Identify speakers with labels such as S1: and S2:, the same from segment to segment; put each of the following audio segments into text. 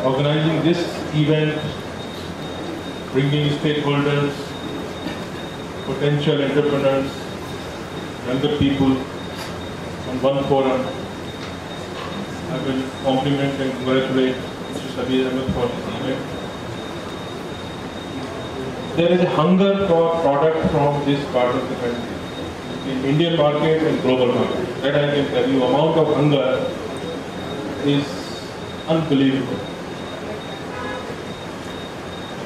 S1: organizing this event, bringing stakeholders, potential entrepreneurs, younger people on one forum. I will compliment and congratulate Mr. Sabir Ahmed for this event. There is a hunger for product from this part of the country, in Indian market and global market. That I can tell you, amount of hunger is unbelievable.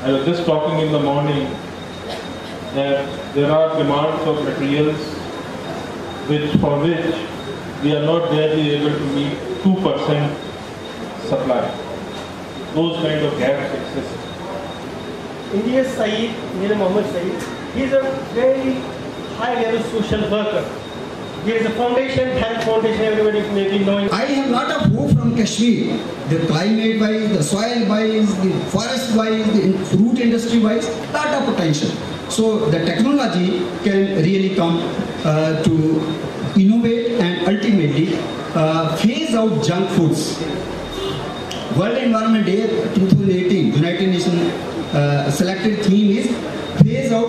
S1: I was just talking in the morning that there are demands of materials for which we are not barely able to meet 2% supply. Those kind of gaps exist.
S2: India's Saeed, Mir Mohammed Saeed, he is a very high-level social worker. He has a foundation, health foundation, everybody may be knowing.
S3: I have lot of hope from Kashmir. The climate wise, the soil wise, the forest wise, the fruit industry wise, lot of potential. So the technology can really come to innovate and ultimately phase out junk foods. World Environment Day 2018, United Nations selected theme is phase out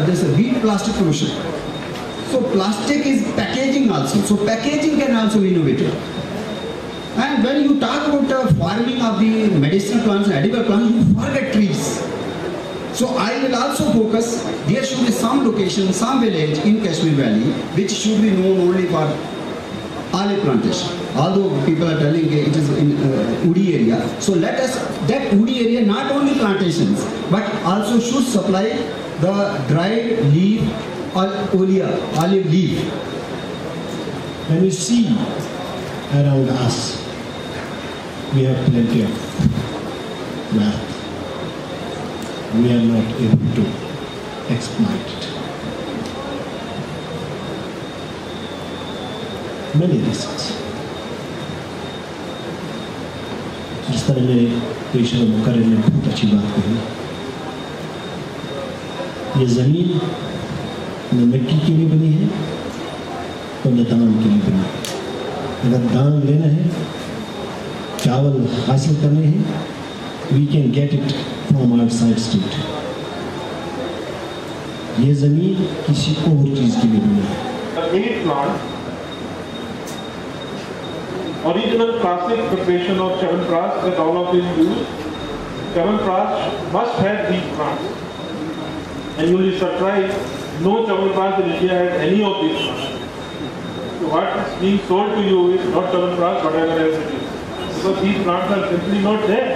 S3: this wheat plastic pollution. So plastic is packaging also. So packaging can also be innovative. And when you talk about farming of the medicinal plants and edible plants, you forget trees. So I will also focus, there should be some location, some village in Kashmir Valley, which should be known only for olive plantation. Although people are telling it is in Udi area. So let us, that Udi area, not only plantations, but also should supply the dried leaf or olive leaf.
S4: When we see around us, we have plenty of wealth. We are not able to exploit it. Many reasons. जिस तरह मेरे पेशेवर मुकर्रर ने बहुत अच्छी बात कही, ये ज़मीन न मिट्टी के लिए बनी है और न दान के लिए बनी है। अगर दान लेना है, चावल हासिल करने हैं, we can get it from outside state. ये ज़मीन किसी और चीज़ के लिए बनी है।
S1: Any plant, original classic preparation of Chyawanprash that all of you use. Chyawanprash must have these plants, and you will be surprised. No Chyawanprash in India has any of these plants. So what is being sold to you is not Chyawanprash, whatever else it is, because these plants are simply not there.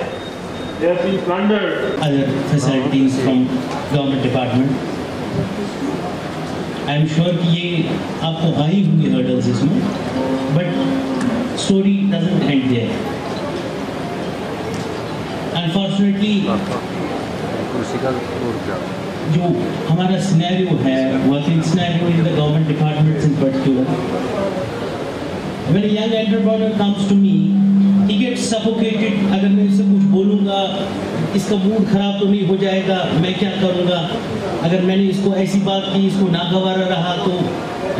S1: They are being plundered.
S5: Other facilities from government department. I am sure कि ये आपको आई होंगी hurdles इसमें, but story doesn't end there. Unfortunately, जो हमारा scenario है, working scenario in the government departments in particular, when a young entrepreneur comes to me, he gets suffocated. अगर मैं इससे कुछ बोलूँगा, इसका मूड खराब तो नहीं हो जाएगा, मैं क्या करूँगा? अगर मैंने इसको ऐसी बात की, इसको नागवारा रहा तो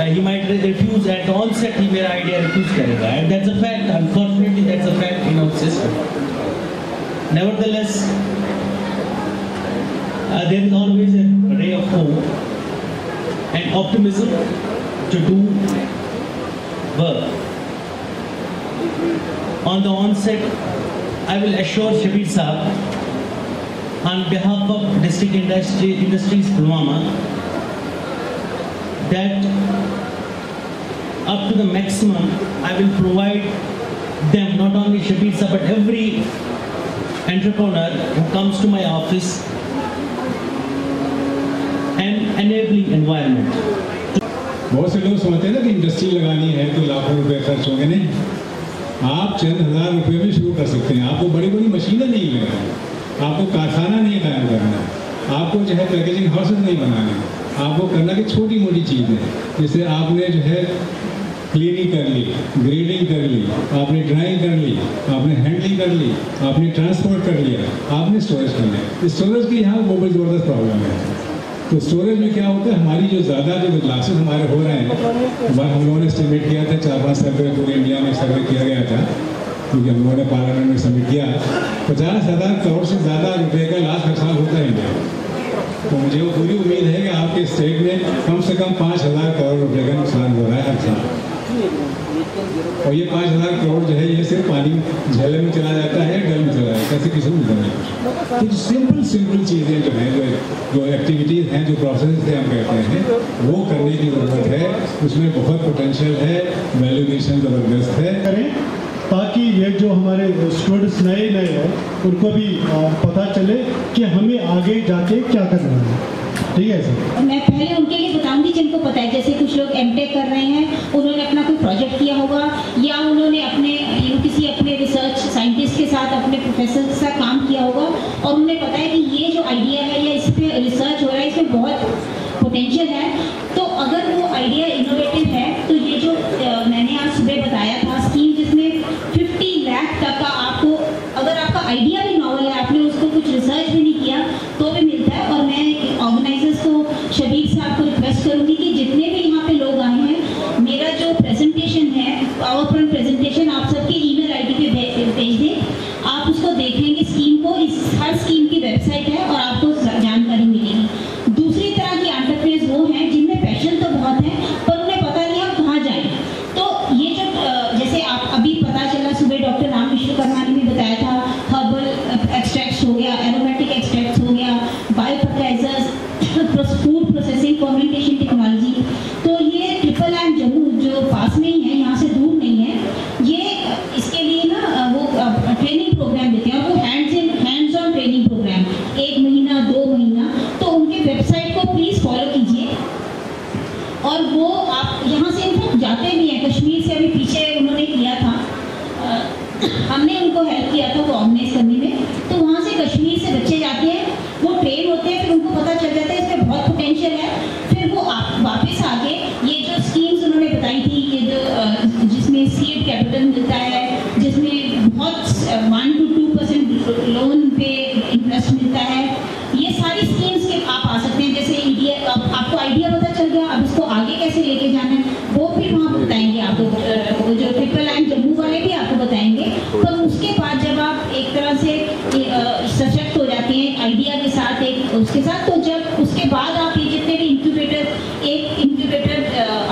S5: he might refuse at the onset. He मेरा idea refuse करेगा, and that's a fact. Unfortunately, that's a fact in our system. Nevertheless, there is always a ray of hope and optimism to do work. On the onset, I will assure Shabir Saab, on behalf of District Industries Pulwama, that up to the maximum, I will provide them, not only Shabir Saab, but every entrepreneur who comes to my office, an enabling environment.
S6: बहुत से लोग समझते हैं ना कि industry लगानी है तो लाखों रुपए खर्च होंगे। नहीं, आप चंद हजार रुपए में शुरू कर सकते हैं। आपको बड़ी बड़ी मशीनें नहीं लगानी, आपको कारखाना नहीं कायम करना, आपको जो है पैकेजिंग हाउसेस नहीं बनाने, आपको करना कि छोटी मोटी चीज़ें, जैसे आपने जो है क्लीनिंग कर ली, ग्रेडिंग कर ली, आपने ड्राइंग कर ली, आपने हैंडलिंग कर ली, आपने ट्रांसपोर्ट कर लिया, आपने स्टोरेज कर लिया। स्टोरेज की यहाँ बहुत बड़ी ज़बरदस्त प्रॉब्लम है। तो स्टोरेज में क्या होता है, हमारी जो ज़्यादा जो ग्लासेस हमारे हो रहे हैं, हम लोगों ने एस्टिमेट किया था 4-5 सर्वे पूरे इंडिया में सर्वे किया गया था, क्योंकि हम लोगों ने पार्लियामेंट में सबमिट किया, 50,000 करोड़ से ज़्यादा रुपये का लाख नुकसान होता है इंडिया में। तो मुझे वो पूरी उम्मीद है कि आपके स्टेट में कम से कम 5,000 करोड़ रुपये का नुकसान हो रहा है हर साल। और ये 5,000 करोड़ जो है ये सिर्फ पानी झेले में चला जाता है, डल में चला जाता है, ऐसे किसी में नहीं जाता। तो सिंपल चीज़ें जो हैं, जो एक्टिविटीज़ हैं, जो प्रोसेस से हम कहते हैं, वो करने की ज़रूरत है। उसमें बहुत पोटेंशियल है, वैल्यूएशन ज़बरदस्त है।
S7: करें ताकि ये जो हमारे स्टूडेंट्स नए हैं उनको भी पता चले कि हमें आगे जाके क्या करना है। ठीक है सर।
S8: मैं पहले उनके लिए बताऊंगी जिनको पता है, जैसे कुछ लोग एमटेक कर रहे हैं, उन्होंने अपना कोई प्रोजेक्ट किया होगा या उन्होंने अपने किसी अपने रिसर्च साइंटिस्ट के साथ, अपने प्रोफेसर के साथ काम किया होगा और उन्हें पता है कि ये जो आइडिया है या इस पर रिसर्च हो रहा है, इसमें बहुत पोटेंशियल है। तो अगर वो आइडिया इनोवेटिव है तो ये जो मैंने आज सुबह बताया था स्कीम, जिसमें 50 लाख तक का आपको, अगर आपका आइडिया भी नॉवल है, आपने उसको कुछ रिसर्च भी नहीं किया तो भी मिलता है। और मैं ऑर्गेनाइजर्स को, शबीर साहब को रिक्वेस्ट करूंगी कि जितने भी यहाँ पे लोग आए हैं, मेरा जो प्रेजेंटेशन है, पावर पॉइंट प्रेजेंटेशन आप सबके ईमेल आईडी पे भेज दें। आप उसको देख लेंगे स्कीम को, इस हर स्कीम की वेबसाइट है और आपको जानकारी मिलेगी। दूसरी तरह की एंटरप्रेन्योर्स वो हैं जिनमें पैशन तो बहुत है पर उन्हें पता नहीं हम कहाँ जाएं। तो ये जो जैसे आप अभी पता चला, सुबह डॉक्टर राम विश्वकर्मा ने भी बताया था, हर्बल एक्सट्रैक्ट्स हो गया, एरोमेटिक एक्सट्रैक्ट्स हो गया, bio fertilisers, food processing, fermentation technology. तो ये ट्रिपल जम्मू जो पास में ही है, यहाँ से दूर नहीं है, ये इसके लिए ना वो ट्रेनिंग प्रोग्राम देते हैं और वो हैंड्स ऑन ट्रेनिंग प्रोग्राम, 1 महीना 2 महीना। तो उनके वेबसाइट को प्लीज़ फॉलो कीजिए। और वो आप यहाँ से इनको जाते भी हैं, कश्मीर से अभी पीछे उन्होंने किया था, हमने उनको हेल्प किया था वो ऑर्गेनाइज करने में। तो वहाँ से कश्मीर से बच्चे जाते हैं, वो ट्रेन होते हैं, फिर उनको पता चल जाता है इसमें बहुत पोटेंशियल है। फिर वो वापस आके ये जो स्कीम्स उन्होंने बताई थी, ये जो जिसमें सीड कैपिटल मिलता है, जिसमें बहुत 1 to 2% लोन पे इंटरेस्ट मिलता है, ये सारी स्कीम्स के आप आ सकते हैं। जैसे आपको आइडिया पता चल गया, अब इसको आगे कैसे लेके जाना है वो फिर वहाँ बताएंगे आपको, वो जो ट्रिपल लाइन जम्मू वाले भी आपको बताएंगे। तो उसके बाद जब आप एक तरह से सशक्त हो जाते हैं आइडिया के साथ, एक उसके साथ, तो जब उसके बाद आप ये जितने भी इंक्यूबेटर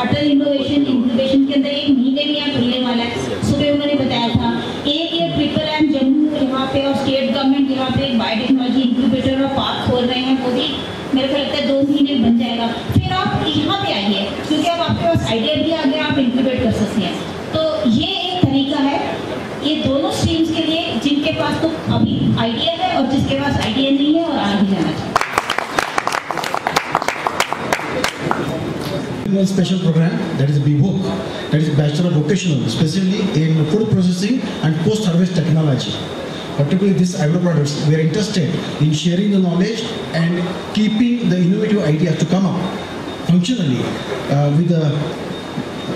S8: अटल इनोवेशन इंक्यूबेशन के अंदर 1 महीने में यहाँ खुलने वाला है। सुबह उन्होंने बताया था एक ये ट्रिपल लाइन जम्मू यहाँ पे और स्टेट गवर्नमेंट यहाँ पे बायोटेक्नोलॉजी इंक्यूबेटर और पार्क खोल रहे हैं, वो भी मेरे को लगता है 2 महीने में बन जाएगा। फिर आप यहाँ पे आइए क्योंकि अब आपके पास आइडिया भी आ गया, आप इंक्यूबेट कर सकते हैं। तो ये एक तरीका है ये दोनों स्ट्रीम्स के लिए, जिनके पास तो अभी आइडिया है और जिसके पास आइडिया नहीं है और आगे जाना चाहिए।
S3: One special program, that is BVOC, that is Bachelor of Vocational, specifically in food processing and post-harvest technology. Particularly these agro products, we are interested in sharing the knowledge and keeping the innovative ideas to come up functionally with the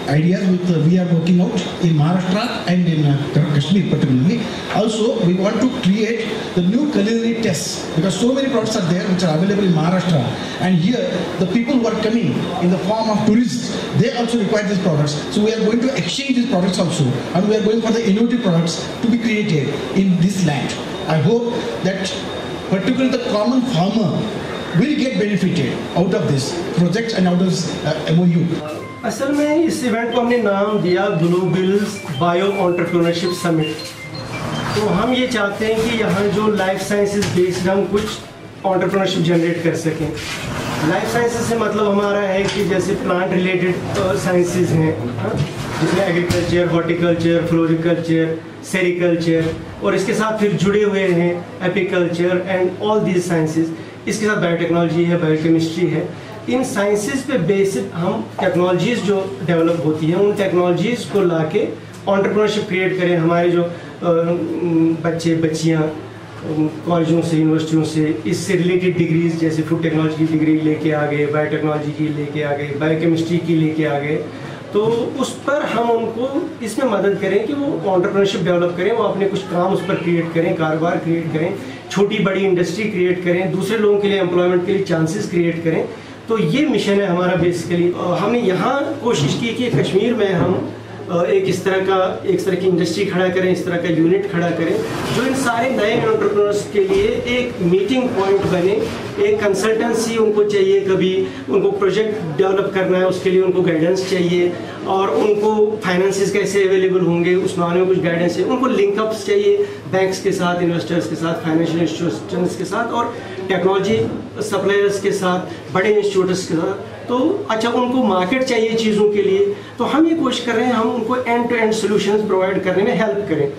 S3: ideas we are working out in Maharashtra and in Kashmir particularly. Also, we want to create the new culinary tests because so many products are there which are available in Maharashtra, and here the people who are coming in the form of tourists, they also require these products. So we are going to exchange these products also, and we are going for the innovative products to be created in this land. I hope that particularly the common farmer will get benefited out of this project and out of this MOU.
S2: असल में इस event को हमने नाम दिया global bio entrepreneurship summit. तो हम ये चाहते हैं कि यहाँ जो लाइफ साइंसेस बेस्ड हम कुछ एंटरप्रेन्योरशिप जनरेट कर सकें। लाइफ साइंसेस से मतलब हमारा है कि जैसे प्लांट रिलेटेड साइंसेस हैं, जिसमें एग्रीकल्चर, हॉर्टिकल्चर, फ्लोरिकल्चर, सेरिकल्चर, और इसके साथ फिर जुड़े हुए हैं apiculture and all these sciences. इसके साथ बायोटेक्नोलॉजी है, बायोकेमिस्ट्री है। इन साइंसेस पे बेसिक हम टेक्नोलॉजीज़ जो डेवलप होती हैं उन टेक्नोलॉजीज़ को लाके एंटरप्रेन्योरशिप क्रिएट करें। हमारे जो बच्चे बच्चियाँ कॉलेजों से, यूनिवर्सिटियों से इससे रिलेटेड डिग्रीज जैसे फूड टेक्नोलॉजी की डिग्री लेके आ गए, बायोटेक्नोलॉजी की लेके आ गए, बायोकेमिस्ट्री की लेके आ गए, तो उस पर हम उनको इसमें मदद करें कि वो एंटरप्रेन्योरशिप डेवलप करें, वो अपने कुछ काम उस पर क्रिएट करें, कारोबार क्रिएट करें, छोटी बड़ी इंडस्ट्री क्रिएट करें, दूसरे लोगों के लिए एम्प्लॉयमेंट के लिए चांसेस क्रिएट करें। तो ये मिशन है हमारा बेसिकली। हमने यहाँ कोशिश की कि कश्मीर में हम एक इस तरह की इंडस्ट्री खड़ा करें, इस तरह का यूनिट खड़ा करें जो इन सारे नए एंटरप्रेन्योर्स के लिए एक मीटिंग पॉइंट बने। एक कंसल्टेंसी उनको चाहिए, कभी उनको प्रोजेक्ट डेवलप करना है उसके लिए उनको गाइडेंस चाहिए, और उनको फाइनेंसेस कैसे अवेलेबल होंगे उस मामले में कुछ गाइडेंस चाहिए, उनको लिंकअप्स चाहिए बैंक्स के साथ, इन्वेस्टर्स के साथ, फाइनेंशियल इंस्टीट्यूशंस के साथ और टेक्नोलॉजी सप्लायर्स के साथ, बड़े इंस्टीट्यूट्स के साथ। तो अच्छा, उनको मार्केट चाहिए चीज़ों के लिए, तो हम ये कोशिश कर रहे हैं हम उनको end to end solutions provide करने में हेल्प करें।